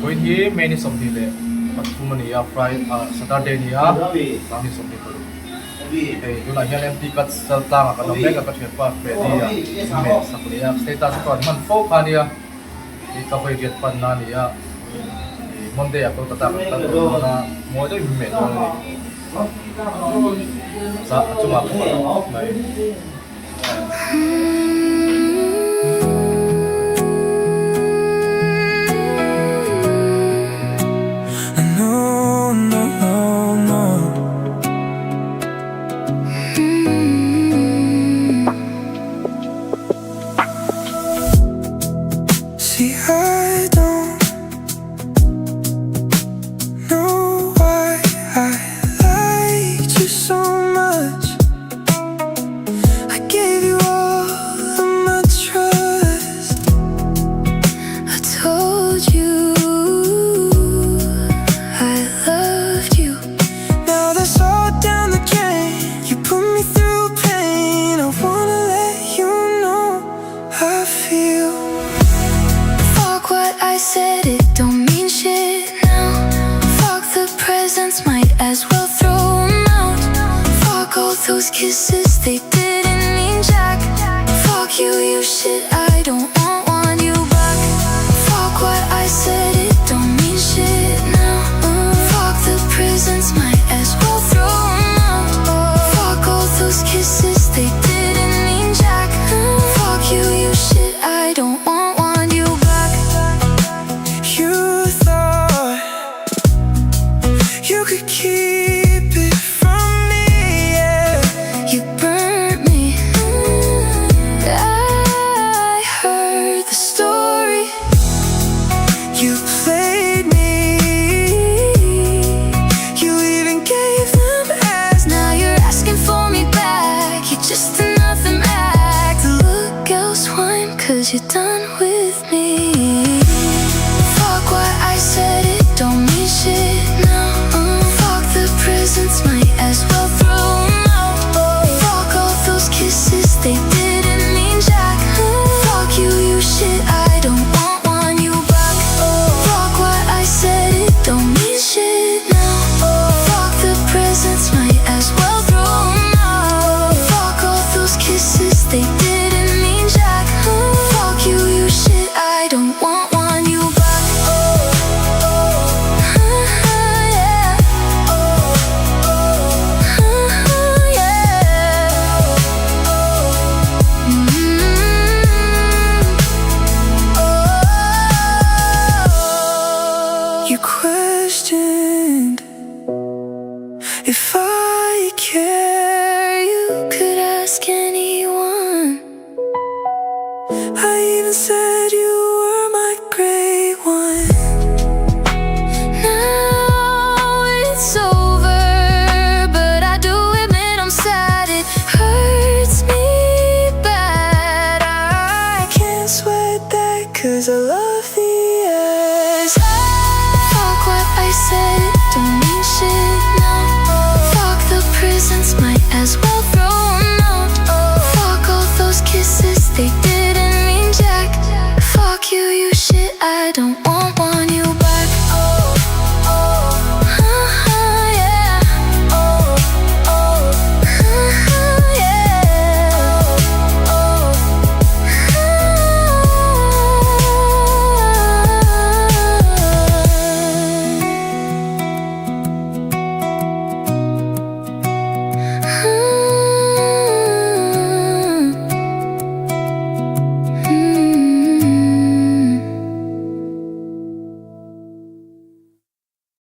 When he many something there, but too many Friday, Saturday niya, kami something ko. Eh, yun lang yan empty cuts Chaltlang akan mega ka Ṭhianpa Freddy email sa kuliya status ko man folk kaniya ikaw ko get pan na niya Monday ako tatakot na mo do email sa cuma ko may See, I don't know why I liked you so much. I gave you all of my trust. I told you I loved you. Now that's all down the drain. You put me through pain. I wanna let you know how I feel. What I said, it don't mean shit now. Fuck the presents, might as well throw them out. Fuck all those kisses, they didn't mean jack. Fuck you, you shit, I don't want you back. Fuck what I said, it don't mean shit now. Fuck the presents, might as well throw them out. Fuck all those kisses, they didn't mean jack. Fuck you, you shit, I don't want you back. You thought you could keep it from me, yeah. You burnt me. I heard the story. You played me. You even gave them ass. Now you're asking for me back. You're just another act. Look elsewhere, 'cause you're done with me. Fuck what I said, it don't mean shit now. Fuck the presents, might as well throw them out. Fuck all those kisses, they didn't mean jack. Fuck you, you shit, I don't want you back. Fuck what I said, it don't mean shit now. Fuck the presents, might as well throw them out. Fuck all those kisses, they didn't mean jack. Fuck you, you shit, I don't want you back. Yeah. You quit.